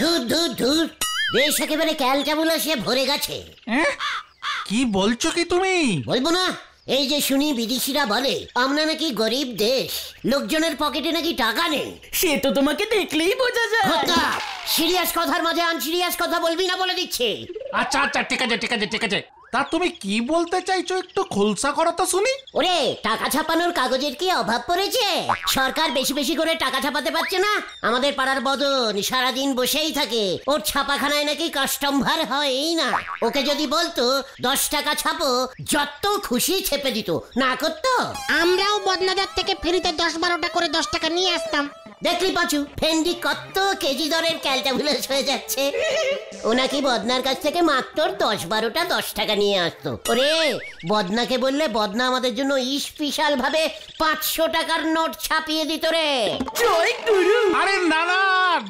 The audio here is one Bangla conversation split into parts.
ধুর ধুর ধুর, দেশ একেবারে ক্যালটাবুলাসে ভরে গেছে। কি বলছো কি তুমি? বলবো না? এই যে শুনি বিদেশিরা বলে আমরা নাকি গরিব দেশ, লোকজনের পকেটে নাকি টাকা নেই। সে তো তোমাকে দেখলেই বোঝা যায়। সিরিয়াস কথার মাঝে আনসিরিয়াস কথা বলবি না বলে দিচ্ছে। আচ্ছা আচ্ছা, ঠিক আছে ঠিক আছে ঠিক আছে, তা তুমি কি বলতে চাইছো একটু খোলসা করো তো শুনি। ওরে, টাকা ছাপানোর কাগজের কি অভাব পড়েছে? সরকার বেশি বেশি করে টাকা ছাপাতে পারছে না। আমাদের পাড়ার বদন সারাদিন বসেই থাকে, ওর ছাপাখানায় নাকি কাস্টম ভার হয়ই না। ওকে যদি বলতো 10 টাকা ছাপো, যত খুশি ছেপে দিত, না করতো। আমরাও বদনাদার থেকে ফ্রিতে 10-12টা করে 10 টাকা নিয়ে আসতাম। দেখলি পাচু, ফেন্ডি কত কেজি দরের ক্যালটাবুলাস হয়ে যাচ্ছে। ও নাকি বদনার কাছ থেকে মাত্র 10-12টা 10 টাকা নিয়ে আসতো। ওরে, বদনাকে বললে বদনা আমাদের জন্য স্পেশাল ভাবে 500 টাকার নোট ছাপিয়ে দিত রে। জয় গুরু। আরে না না,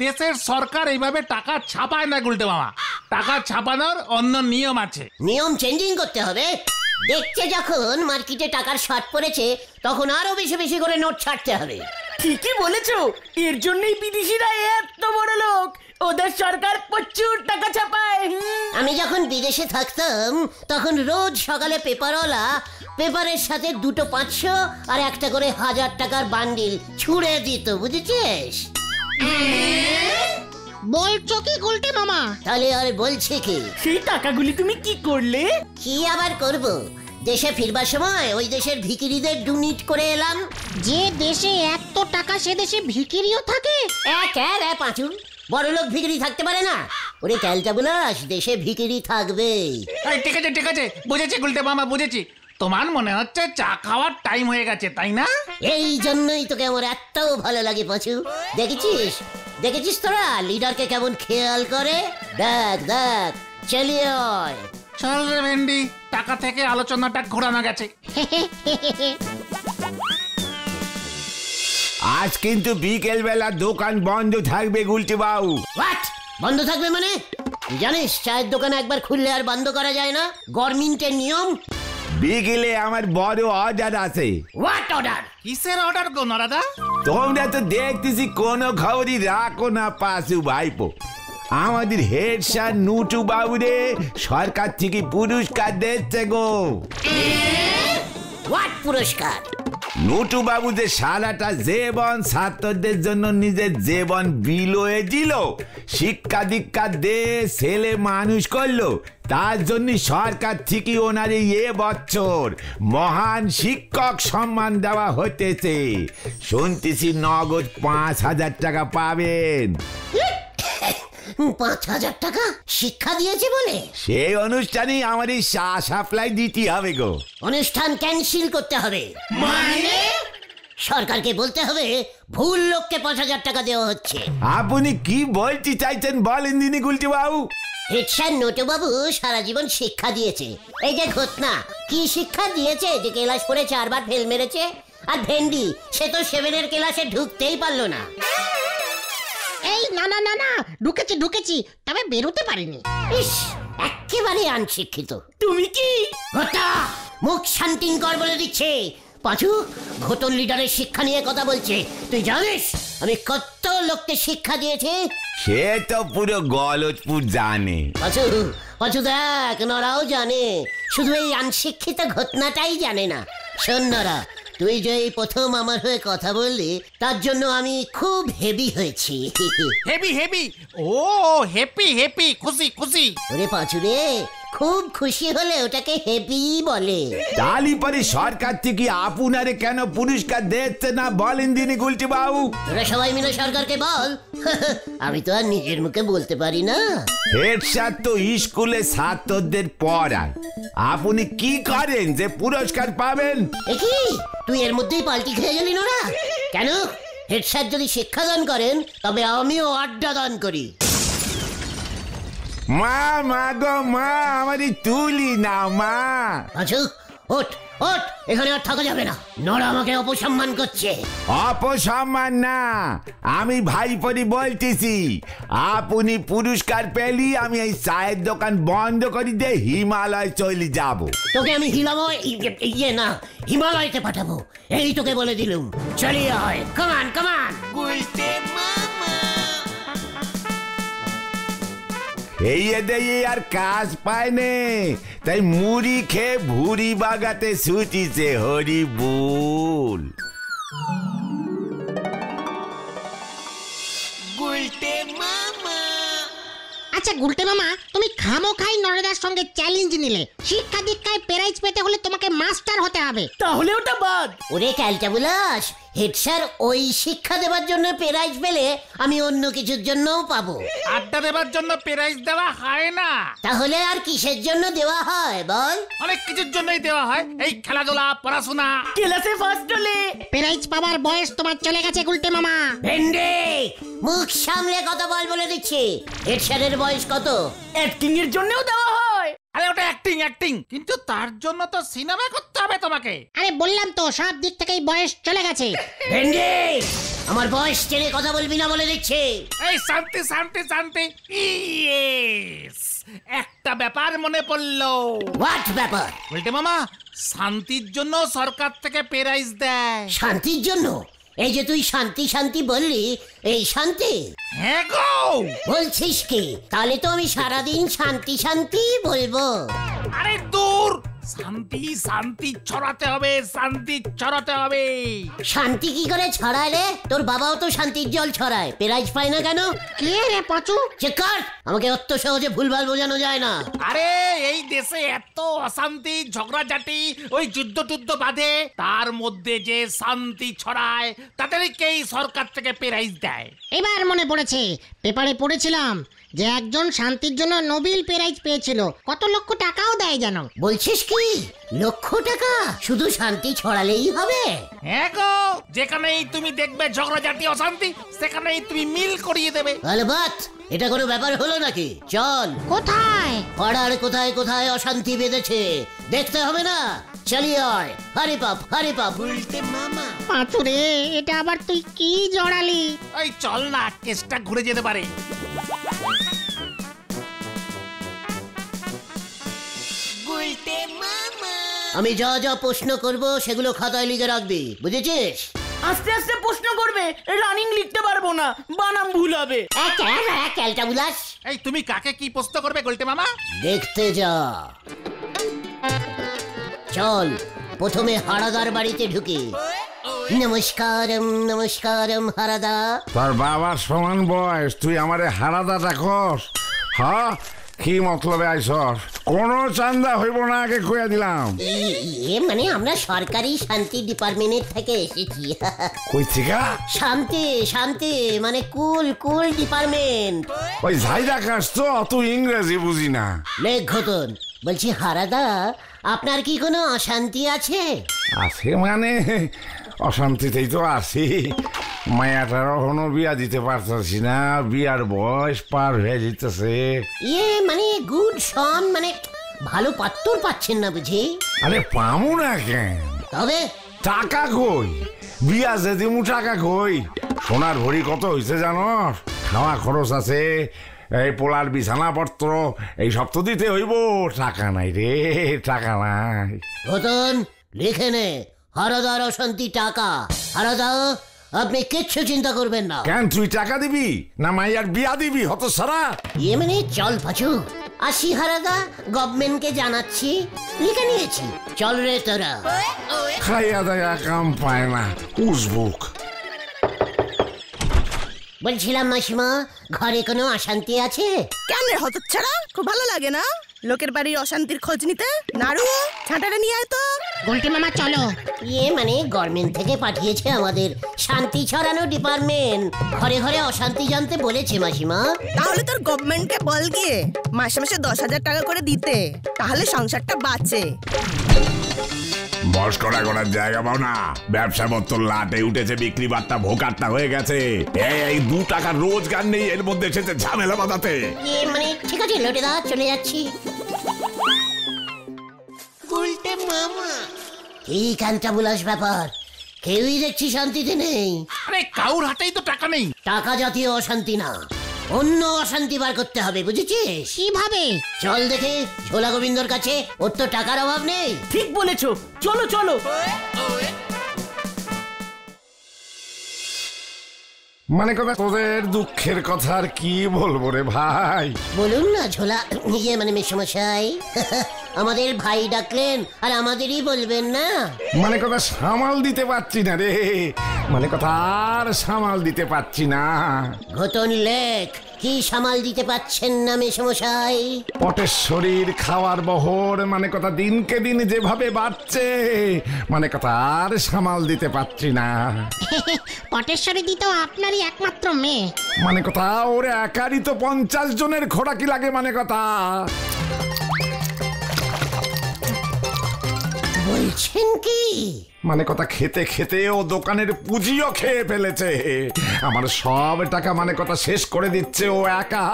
দেশের সরকার এইভাবে টাকা ছাপায় না গুলটে মামা, টাকা ছাপানোর অন্য নিয়ম আছে। নিয়ম চেঞ্জিং করতে হবে। দেখছে যখন মার্কেটে টাকার শর্ট পড়েছে, তখন আরো বেশি বেশি করে নোট ছাড়তে হবে। ঠিকই বলেছো, এর জন্যই বিদেশিরা এত বড় লোক। ওদের সরকার প্রচুর টাকা ছাপায়। আমি যখন বিদেশে থাকতাম তখন রোজ সকালে পেপারওয়ালা পেপারের সাথে 2টো 500 আর একটা করে 1000 টাকার বান্ডিল ছুঁড়ে দিত, বুঝেছিস? বলছো কি গুলটে মামা? তাহলে আর বলছে কি? সেই টাকাগুলি তুমি কি করলে? কি আবার করব, দেশে ফিরবার সময় ওই দেশের ভিখিরিদের ডোনেট করে এলাম। যে দেশে এত টাকা, সে দেশে ভিখিরিও থাকে? পাঁচু, বড় লোক ভিখিরি থাকতে পারে না? ওরে ক্যালটাবুলাস, দেশে ভিখিরি থাকবে। ঠিক আছে ঠিক আছে, বুঝেছি গুলটে মামা, বুঝেছি। তোমার মনে হচ্ছে চা খাওয়ার টাইম হয়ে গেছে, তাই না? এই জন্যই তোকে আমার এত ভালো লাগে পাঁচু। দেখেছিস দেখেছিস তোরা লিডারকে কেমন খেয়াল করে? দেখ দেখ, চলিয়ে আয়। চল রে ভেন্ডি, টাকা থেকে আলোচনাটা ঘোরানো গেছে। আজ কিন্তু বিকেল বেলা দোকান বন্ধ থাকবে গুলটে বাবু। হোয়াট? বন্ধ থাকবে মানে? তুই জানিস চায়ের দোকান একবার খুললে আর বন্ধ করা যায় না, গভর্নমেন্টের নিয়ম। বিকেলে আমার বড় অর্ডার আছে। What order? কিসের অর্ডার গো নরাদা? তোমরা তো দেখতেছি কোনো খবরই রাখো না পাশু ভাইপো। আমাদের হেড স্যার নুটু বাবুরে সরকার থেকে পুরস্কার দিচ্ছে গো। হোয়াট পুরস্কার? নুটু বাবু যে সারাটা জীবন ছাত্রদের জন্য নিজের জীবন বিলোয়ে দিল, শিক্ষা দীক্ষা দে ছেলে মানুষ করলো, তার জন্য সরকার থেকে ওনারে বছর মহান শিক্ষক সম্মান দেওয়া হতেছে। শুনতেছি নগদ 5000 টাকা পাবেন। 5000 টাকা শিক্ষা দিয়েছে বলে? সেই অনুষ্ঠানেই আমার এই চা সাপ্লাই দিতে হবে গো। অনুষ্ঠান ক্যান্সেল করতে হবে মানে? সরকারকে বলতে হবে ভুল লোককে 5000 টাকা দেওয়া হচ্ছে। আপনি কি বলতে চাইছেন বলেন দিনি গুলটি বাবু। হেড স্যার নটু বাবু সারা জীবন শিক্ষা দিয়েছে। এই যে ঘটনা, কি শিক্ষা দিয়েছে যে ক্লাস পড়ে 4 বার ফেল মেরেছে। আর ভেন্ডি, সে তো 7-এর ক্লাসে ঢুকতেই পারলো না। এই না না না না, ঢুকেছি, তবে বেরোতে পারিনি। ইস, একেবারে অনশিক্ষিত। তুমি কি? ঘটা, মুখ শান্তিন কর বলে দিচ্ছে। পাঁচু, ঘটন লিডারের শিক্ষা নিয়ে কথা বলছে। তুই জানিস আমি কত লোককে শিক্ষা দিয়েছি? সে তো পুরো গলতপুর জানে। পাঁচু দেখ, নরাও জানে, শুধু এই অনশিক্ষিত ঘটনাটাই জানে না। শোন নরা, তুই যে এই প্রথম আমার হয়ে কথা বললি, তার জন্য আমি খুব হেভি হয়েছি। Heavy heavy? ও হ্যাপি হ্যাপি, খুশি খুশি। ওরে পাঁচু রে, খুব খুশি হলে ওটাকে হেভি বলে। তালি পরে সরকার থেকে আপনারে কেন পুরস্কার দিচ্ছে না বলেন দিনি গুলটি বাবু। তোরা সবাই মিলে সরকারকে বল। আমি তো আর নিজের মুখে বলতে পারি না। হেড স্যার তো স্কুলে ছাত্রদের পড়ান, আপনি কি করেন যে পুরস্কার পাবেন? কি তুই এর মধ্যেই পাল্টি খেয়ে গেলি নোরা? কেন? হেড স্যার যদি শিক্ষাদান করেন, তবে আমিও আড্ডা দান করি। মা মা গো মা, আমারই তুলি না মা। আচ্ছা, ওঠ ওঠ, এখানে আর থাকা যাবে না। নোরা আমাকে অপসম্মান করছে। অপসম্মান না, আমি ভাইপরি বলতেছি। আপনি পুরস্কার পেলি আমি এই চায়ের দোকান বন্ধ করে দিয়ে হিমালয় চলে যাব। তোকে আমি হিমালয়তে পাঠাবো, এই তোকে বলে দিলুম। চলিয়ে হয়, কামান কামান। এই এদেই আর কাজ পায় নে, তাই মুড়ি খেয়ে ভুড়ি বাগাতে ছুটিছে হরি বল। আচ্ছা গুলটে মামা, তুমি খামোখাই নরেদার সঙ্গে চ্যালেঞ্জ নিলে। শিক্ষা দীক্ষায় প্রাইজ পেতে হলে তোমাকে মাস্টার হতে হবে। তাহলে ওটা বাদ। ওরে ক্যালটা বুলাস, হেড স্যার ওই শিক্ষা দেবার জন্য প্রাইজ পেলে আমি অন্য কিছুর জন্যও পাবো। আড্ডা দেবার জন্য প্রাইজ দেওয়া হয় না, তাহলে আর কিসের জন্য দেওয়া হয় বল? অনেক কিছুর জন্যই দেওয়া হয়, এই খেলাধুলা, পড়াশোনা। ক্লাসে ফার্স্ট হলে প্রাইজ পাওয়ার বয়স তোমার চলে গেছে গুলটে মামা। ভেন্ডে, মুখ সামলে কথা বল বলে দিচ্ছি। হেড স্যারের বয়স কত? অ্যাক্টিং এর জন্যও দেওয়া হয়। আরে ওটা অ্যাক্টিং অ্যাক্টিং, কিন্তু তার জন্য তো সিনেমা করতে হবে তোমাকে। আরে বললাম তো সব দিক থেকেই বয়স চলে গেছে। ভেন্ডে, আমার বয়স টেনে কথা বলবি না বলে দিচ্ছি। এই শান্তি শান্তি শান্তি, ইয়েস, একটা ব্যাপার মনে পড়লো। হোয়াট ব্যাপার? বলতে মামা, শান্তির জন্য সরকার থেকে প্রাইজ দেয়। শান্তির জন্য? এই যে তুই শান্তি শান্তি বললি, এই শান্তি? হ্যাঁ গো। বলছিস কি? তাহলে তো আমি সারাদিন শান্তি শান্তি বলবো। আরে দূর, শান্তি শান্তি ছড়াতে হবে, শান্তি ছড়াতে হবে। শান্তি কি করে ছড়ায় রে? তোর বাবাও তো শান্তির জল ছড়ায়, প্রাইজ পায় না কেন? কে রে পচু? চেক কর, আমাকে অত সহজে ভুলভাল বোঝানো যায় না। আরে এই দেশে এত অশান্তি, ঝগড়াঝাটি, ওই যুদ্ধ টুদ্ধ বাঁধে, তার মধ্যে যে শান্তি ছড়ায় তাদেরকেই সরকার থেকে প্রাইজ দেয়। এবার মনে পড়েছে, পেপারে পড়েছিলাম যে একজন শান্তির জন্য নোবেল প্রাইজ পেয়েছিল। কত লক্ষ টাকাও দেয় জানো। বলছিস কি? লক্ষ টাকা? শুধু শান্তি ছড়ালেই হবে? হ্যাঁ গো, যেখানেই তুমি দেখবে ঝগড়াঝাটি, অশান্তি, সেখানেই তুমি মিল করিয়ে দেবে। আলবাত, এটা কোনো ব্যাপার হলো নাকি? চল। কোথায়? পাড়ার কোথায় কোথায় অশান্তি বেঁধেছে দেখতে হবে না? চালিয়ে আয়, হারি পাপ হারি পাপ। উল্টে মামা, পাঁচু রে, এটা আবার তুই কি জড়ালি? ওই চল না, কেসটা ঘুরে যেতে পারে। আমি যা যা প্রশ্ন করব সেগুলো খাতায় লিখে রাখবি, বুঝেছিস? আস্তে আস্তে প্রশ্ন করবে, রানিং লিখতে পারবো না, বানাম ভুল হবে। ক্যালটা বুলাস, এই তুমি কাকে কি প্রশ্ন করবে গোলটে মামা? দেখতে যা। চল, প্রথমে হারাদার বাড়িতে ঢুকি। নমস্কারম নমস্কারম হারাদা। তোর বাবার সমান বয়স, তুই আমারে হারাদা ডাকস? হ্যাঁ, কি মতলবে আইসস? কোনো চান্দা হইব না, আগে কইয়া দিলাম। মানে আমরা সরকারি শান্তি ডিপার্টমেন্টের থেকে এসেছি। কই থেকে? শান্তি শান্তি মানে কুল কুল ডিপার্টমেন্ট। ওই ঝাইদা কাজ তো, তুই ইংরেজি বুঝি না। লেখ ঘটন, বলছি হারাদা, আপনার কি কোনো অশান্তি আছে? আছে মানে অশান্তিতেই তো আছি। মায়াটার এখনো বিয়া দিতে পারতেছি না, বিয়ার বয়স পার হয়ে যেতেছে। মানে গুড সন, মানে ভালো পাত্তর পাচ্ছেন না বুঝি? আরে পামু না কেন? তবে টাকা কই? বিয়া যে দিমু, টাকা কই? সোনার ভরি কত হইছে জানো? খাওয়া খরচ আছে, এই পোলার বিছানাপত্র, এই সব তো দিতে হইব। টাকা নাই রে, টাকা নাই। ঘটন লিখে নে, হারাদার অশান্তি টাকা। হারাদা, আপনি কিচ্ছু চিন্তা করবেন না। কেন, তুই টাকা দিবি না মাইয়ার বিয়া দিবি? হত সারা মানে চল পাচু, আসি হারাদা, গভর্নমেন্টকে জানাচ্ছি, লিখে নিয়েছি। চল রে তোরা। খাইয়া দায়া কাম পায় না, উসবুক। বলছিলাম মাসিমা, ঘরে কোনো অশান্তি আছে? কেন রে হতচ্ছাড়া, খুব ভালো লাগে না লোকের বাড়ির অশান্তির খোঁজ নিতে? নাড়ু, ছাঁটাটা নিয়ে আয় তো। গুলটে মামা চলো। মানে গভর্নমেন্ট থেকে পাঠিয়েছে আমাদের শান্তি ছড়ানো ডিপার্টমেন্ট, ঘরে ঘরে অশান্তি জানতে বলেছে মাসিমা। তাহলে তোর গভর্নমেন্টকে বল গিয়ে মাসে মাসে 10,000 টাকা করে দিতে, তাহলে সংসারটা বাঁচে। বস করা করার জায়গা পাও না, ব্যবসা পত্র লাটে উঠেছে, বিক্রি বার্তা ভোকাট্টা হয়ে গেছে। এই 2 টাকা রোজগার নেই, এর মধ্যে এসেছে ঝামেলা বাঁধাতে। মানে ঠিক আছে লোটেদা, চলে যাচ্ছি। কি কান্তা বুলাস ব্যাপার, কেউই দেখছি শান্তিতে নেই। আরে কাউর হাতেই তো টাকা নেই। টাকা জাতীয় অশান্তি না, অন্য অশান্তি বার করতে হবে, বুঝেছিস? কিভাবে? চল দেখে ঝোলা গোবিন্দর কাছে, ওর তো টাকার অভাব নেই। ঠিক বলেছো, চলো চলো। মানে কথা তোদের দুঃখের কথা আর কি বলবো রে ভাই। বলুন না ঝোলা মানে মেসমশাই আমাদের ভাই ডাকলেন আর আমাদেরই বলবেন না। মানে কথা সামাল দিতে পারছি না রে, মানে কথা আর সামাল দিতে পারছি না। ঘটন লেখ, কি সামাল দিতে পাচ্ছেন না মেসমশাই? পটেশ্বরীর খাওয়ার বহর মানে কথা দিনকে দিন যেভাবে বাড়ছে, মানে কথা আর সামাল দিতে পারছি না। পটেশ্বরী দি তো আপনারই একমাত্র মেয়ে। মানে কথা ওর একারই তো 50 জনের খোরাকি লাগে। মানে কথা বলছেন কি? মানে কথা খেতে খেতে ও দোকানের পুঁজিও খেয়ে ফেলেছে। আমার সব টাকা মানে কথা শেষ করে দিচ্ছে ও একা।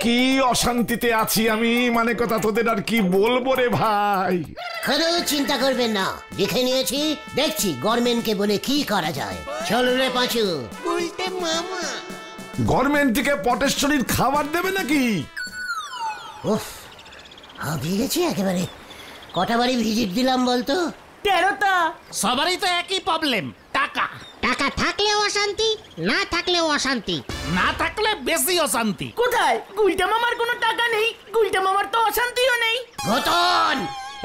কি অশান্তিতে আছি আমি, মানে কথা তোদের আর কি বলবো রে ভাই। কোনো চিন্তা করবেন না, লিখে নিয়েছি, দেখছি গভর্নমেন্টকে বলে কি করা যায়। চল রে পাঁচু। গভর্নমেন্ট থেকে পটেশ্বরীর খাবার দেবে নাকি? উফ, হাঁপিয়ে গেছি একেবারে। কটা বাড়ি ভিজিট দিলাম বলতো? 13টা। সবারই তো একই প্রবলেম, টাকা। টাকা থাকলেও অশান্তি, না থাকলেও অশান্তি। না থাকলে বেশি অশান্তি। কোথায়? গুলটা মামার কোনো টাকা নেই, গুলটা মামার তো অশান্তিও নেই। ঘটন,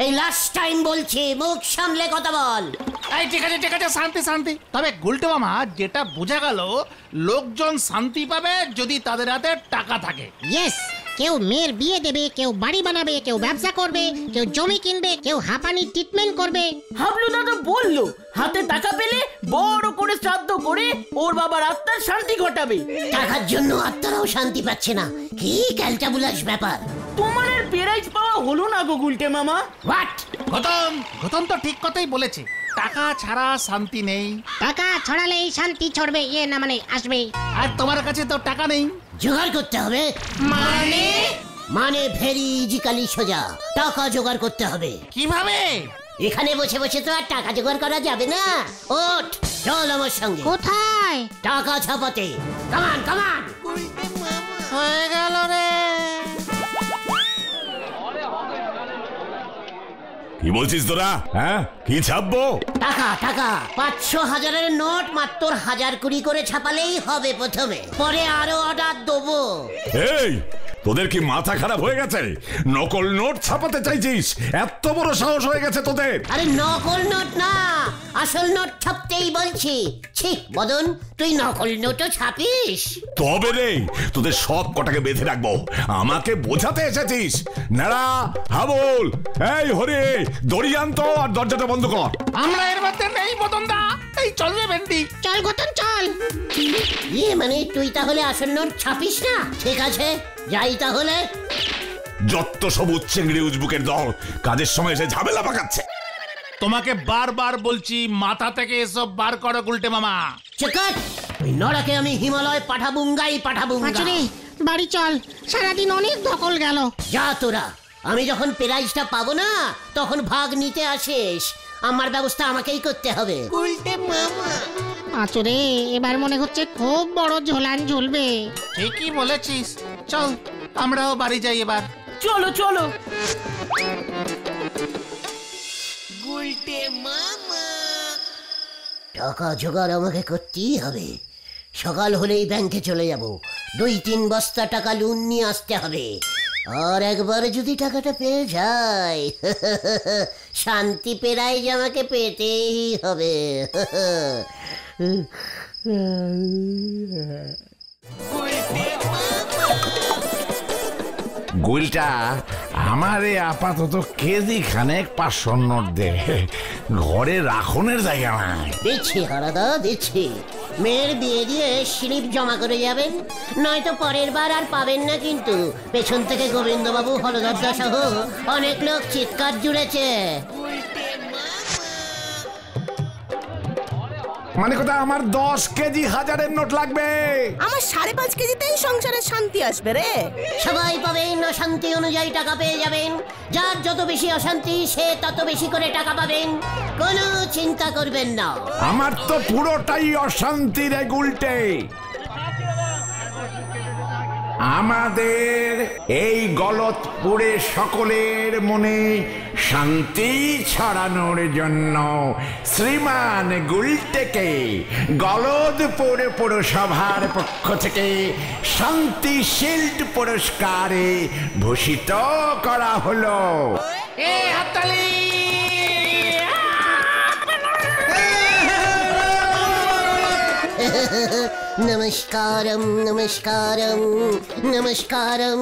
এই লাস্ট টাইম বলছি, মুখ সামলে কথা বল। এই ঠিক আছে ঠিক আছে, শান্তি শান্তি। তবে গুলটে মামা, যেটা বোঝা গেল, লোকজন শান্তি পাবে যদি তাদের হাতে টাকা থাকে। ইয়েস, কেউ মেয়ের বিয়ে দেবে, কেউ বাড়ি বানাবে, কেউ ব্যবসা করবে, কেউ জমি কিনবে, কেউ হাঁপানি ট্রিটমেন্ট করবে। হাবলু দাদা বললো হাতে টাকা পেলে বড় করে শ্রাদ্ধ করে ওর বাবার আত্মার শান্তি ঘটাবে। টাকার জন্য আত্মারাও শান্তি পাচ্ছে না, কি ক্যালটাবুলাস ব্যাপার। তোমার আর প্রাইজ পাওয়া হলো না গো গুলটে মামা। হোয়াট? গৌতম তো ঠিক কথাই বলেছে, টাকা ছাড়া শান্তি নেই। টাকা ছড়ালেই শান্তি ছড়বে, ইয়ে না মানে আসবে। আর তোমার কাছে তো টাকা নেই। জোগাড় করতে হবে। মানে ভেরি ইজিক্যালি সোজা, টাকা জোগাড় করতে হবে। কিভাবে? এখানে বসে বসে তো আর টাকা জোগাড় করা যাবে না। ওঠ, চল আমার সঙ্গে। কোথায়? টাকা ছাপাতে। কামান কামান। হয়ে গেল রে। কি বলছিস তোরা? হ্যাঁ, কি ছাপবো? টাকা টাকা 500,000-এর নোট মাত্র 1020 করে ছাপালেই হবে প্রথমে, পরে আরো অর্ডার দেবো। এই, তোদের কি মাথা খারাপ হয়ে গেছে? নকল নোট ছাপাতে চাইছিস? এত বড় সাহস হয়ে গেছে তোদের? আরে নকল নোট না, আসল নোট ছাপতেই বলছি। ছি মদন, তুই নকল নোটও ছাপিস? তবে রে, তোদের সব কটাকে বেঁধে রাখবো। আমাকে বোঝাতে এসেছিস? নাড়া, হাবল, এই হরে, দড়ি আনতো আর দরজাটা বন্ধ কর। আমরা এর মধ্যে নেই মদনদা। এই চল রে ভেন্ডি। চল গতন চল। মানে তুই তাহলে আসল নোট ছাপিস না? ঠিক আছে, যাই তাহলে। যত সবুজ চিংড়ি উজবুকের দল কাজের সময় এসে ঝামেলা পাকাচ্ছে। তোমাকে বারবার বলছি, মাথা থেকে এসব বার করো গুলটে মামা। চেকাট, ওই নড়াকে আমি হিমালয় পাঠাবুঙ্গাই পাঠাবুঙ্গা। আচ্ছা বাড়ি চল, সারাদিন অনেক ধকল গেল। যা তোরা, আমি যখন প্রাইজটা পাবো না তখন ভাগ নিতে আসিস। আমার ব্যবস্থা আমাকেই করতে হবে। আচরে, এবার মনে হচ্ছে খুব বড় ঝোলান ঝুলবে। ঠিকই বলেছিস, চল আমরাও বাড়ি যাই এবার। চলো চলো। টাকা জোগাড় আমাকে করতেই হবে। সকাল হলেই ব্যাংকে চলে যাব, 2-3 বস্তা টাকা লোন নিয়ে আসতে হবে। আর একবার যদি টাকাটা পেয়ে যাই, শান্তি প্রাইজ আমাকে পেতেই হবে। গুলটা, আমারে আপাতত কেজি খানেক 500 নোট দে, ঘরে রাখনের জায়গা নাই। দিচ্ছি হারাদা, দিচ্ছি। মেয়ের বিয়ে দিয়ে স্লিপ জমা করে যাবেন, নয়তো পরের বার আর পাবেন না কিন্তু। পেছন থেকে গোবিন্দবাবু, হলদরদা সহ অনেক লোক চিৎকার জুড়েছে। মানে কথা আমার 10 কেজি 1000-এর নোট লাগবে। আমার 5.5 কেজিতেই সংসারে শান্তি আসবে রে। সবাই পাবেন, অশান্তি অনুযায়ী টাকা পেয়ে যাবেন। যার যত বেশি অশান্তি সে তত বেশি করে টাকা পাবেন, কোনো চিন্তা করবেন না। আমার তো পুরোটাই অশান্তি রে গুলটে। আমাদের এই গলতপুরে সকলের মনে শান্তি ছড়ানোর জন্য শ্রীমান গুলটেকে গলতপুর পৌরসভার পক্ষ থেকে শান্তি শিল্ড পুরস্কারে ভূষিত করা হলো। এ হাততালি! নমস্কারম নমস্কারম নমস্কারম।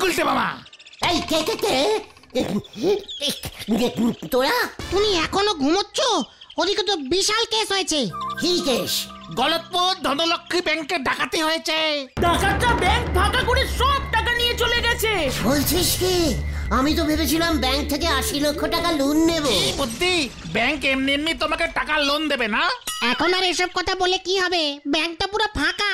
গুলটে মামা, এই কে কে কে তোরা? তুমি এখনো ঘুমোচ্ছ? ওদিকে তো বিশাল কেস হয়েছে। কি কেস? গলতপুর ধনলক্ষ্মী ব্যাংকে ডাকাতি হয়েছে। ডাকাতরা ব্যাংক ফাঁকা করে সব টাকা নিয়ে চলে গেছে। বলছিস কি? আমি তো ভেবেছিলাম ব্যাংক থেকে 80 লক্ষ টাকা লোন নেব। এই বুদ্ধি, ব্যাংক এমনি এমনি তোমাকে টাকা লোন দেবে না। এখন আর এসব কথা বলে কি হবে? ব্যাংকটা পুরো ফাঁকা,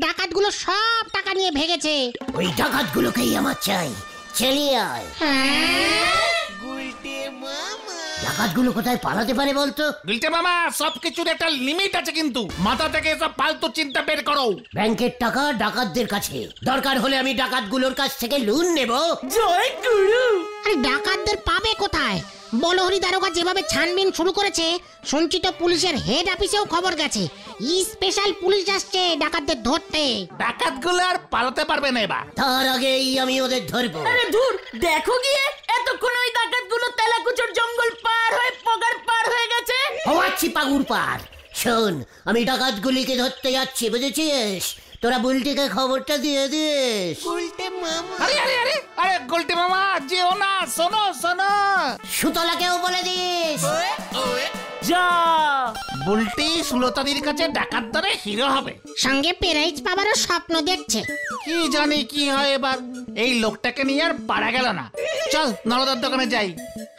ডাকাতগুলো সব টাকা নিয়ে ভেগেছে। ওই ডাকাতগুলোকেই আমার চাই। চালিয়ে আয়। ডাকাতগুলো কোথায় পালাতে পারে বলতো? গুলটে মামা, সবকিছুর একটা লিমিট আছে, কিন্তু মাথা থেকে সব ফালতু চিন্তা বের করো। ব্যাংকের টাকা ডাকাতদের কাছে, দরকার হলে আমি ডাকাতগুলোর কাছ থেকে লোন নেব। জয় গুরু। আরে ডাকাতদের পাবে কোথায়? বলহরি দারোগা যেভাবে ছানবিন শুরু করেছে, সঞ্চিত পুলিশের হেড অফিসেও খবর গেছে। স্পেশাল পুলিশ আসছে ডাকাতদের ধরতে। ডাকাতগুলো আর পালাতে পারবে না এবার। তার আগেই আমি ওদের ধরবো। আরে ধুর, দেখো গিয়ে এতক্ষণ ওই ডাকাতগুলো তেলাকুচোর জঙ্গল পার হয়ে পগার পার হয়ে গেছে। হওয়াচ্ছি পাগুর পার। শোন, আমি ডাকাতগুলিকে ধরতে যাচ্ছি, বুঝেছিস? তোরা বুলটিকে খবরটা দিয়ে দিস। আরে আরে আরে আরে গুলটে মামা, যেও না, শোনো শোনো। সুতলাকেও বলে দিস। যা। বুলটি সুলতাদির কাছে ডাকাত ধরে হিরো হবে। সঙ্গে প্রাইজ পাবারও স্বপ্ন দেখছে। কি জানি কি হয় এবার। এই লোকটাকে নিয়ে আর পারা গেল না। চল নরদার দোকানে যাই।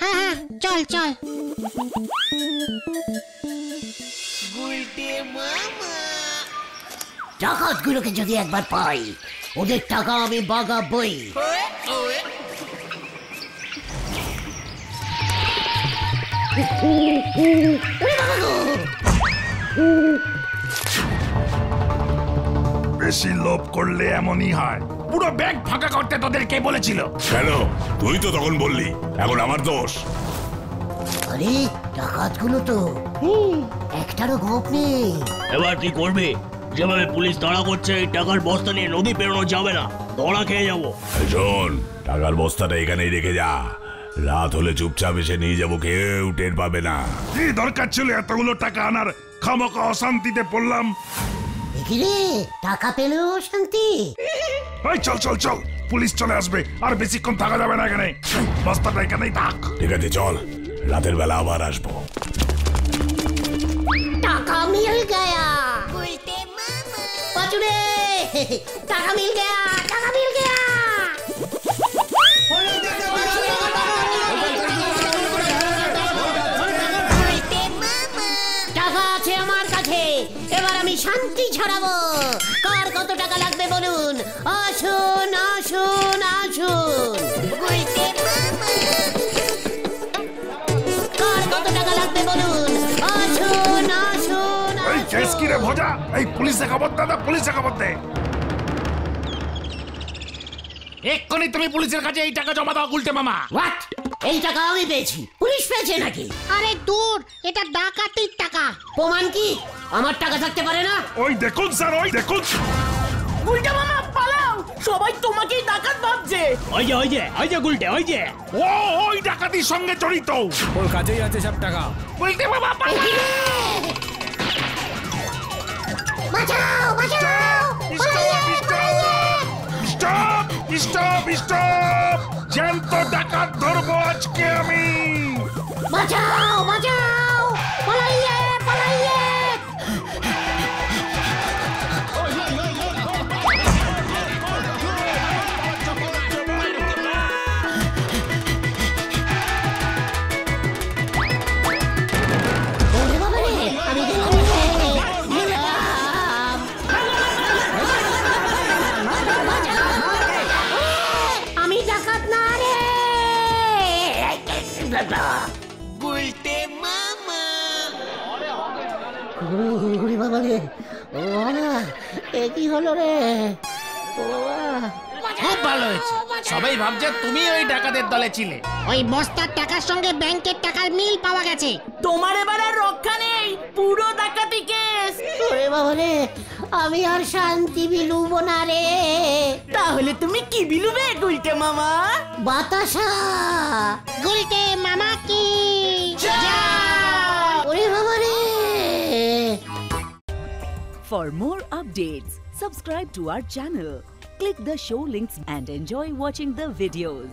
হ্যাঁ হ্যাঁ, চল চল। ডাকাতগুলোকে যদি একবার পাই, ওদের টাকা আমি বাগাবই। বেশি লোভ করলে এমনই হয়। পুরো ব্যাংক ফাঁকা করতে তোদের কে বলেছিল? কেন? তুই তো তখন বললি, এখন আমার দোষ। আরে ডাকাতগুলো তো একটারও গোপ নেই। এবার কি করবে? যেভাবে পুলিশ তাড়া করছে, এই টাকার বস্তা নিয়ে নদী পেরোনো যাবে না, ধরা খেয়ে যাবো। শোন, টাকার বস্তাটা এখানেই রেখে যা। রাত হলে চুপচাপ এসে নিয়ে যাবো, কেউ টের পাবে না। কি দরকার ছিল এতগুলো টাকা আনার? খামোকা অশান্তিতে পড়লাম। রে, টাকা পেলেও শান্তি। এই চল চল চল, পুলিশ চলে আসবে, আর বেশিক্ষণ থাকা যাবে না এখানে। বস্তাটা এখানেই থাক। ঠিক আছে চল, রাতের বেলা আবার আসবো। টাকা মিল গয়া। পাচুরে, টাকা মিল গয়া, টাকা মিল গয়া। টাকা আছে আমার কাছে, এবার আমি শান্তি ছড়াবো। কার কত টাকা লাগবে বলুন? আসুন আসুন আসুন। কার কত টাকা লাগবে বলুন? আসুন আসুন। এই কেস কি রে ভোজা? এই পুলিশে খবর দে, পুলিশে খবর দে। এক্ষুনি তুমি পুলিশের কাছে এই টাকা জমা দাও গুলটে মামা। হোয়াট? এই টাকা আমি পেয়েছি? পুলিশ পেয়েছে নাকি? আরে দূর, এটা ডাকাতির টাকা। প্রমাণ কি? আমার টাকা থাকতে পারে না? ওই দেখুন স্যার, ওই দেখুন। উল্টা মামা পালাও, সবাই তোমাকেই ডাকাত ভাবছে। ওই যে গুলটে, ওই যে। ও ওই ডাকাতির সঙ্গে জড়িত। ওর কাছেই আছে সব টাকা। গুলটে মামা পালা। বাঁচাও বাঁচাও। Stop stop stop! জ্যান্ত ডাকাত ধরবো আজকে আমি। বাঁচাও বাঁচাও। পালাইয়ে পালাইয়ে। আমি গেলাম। আমি ডাকাত না রে। ওরে বাবা রে, ও বাবা, এ কি হলো রে? ও বাবা, খুব ভালো হয়েছে, সবাই ভাবছে তুমি ওই ডাকাতের দলে ছিলে। ওই বস্তার টাকার সঙ্গে ব্যাংকের টাকার মিল পাওয়া গেছে। তোমার এবার আর রক্ষা নেই, পুরো ডাকাতি কেস। ওরে বাবা রে, আমি আর শান্তি বিলুব না রে। তাহলে তুমি কি বিলুবে গুলটে মামা? বাতাসা। গুলটে মামা কি ওরে বাবা রে। For more updates, subscribe to our channel, click the show links and enjoy watching the videos.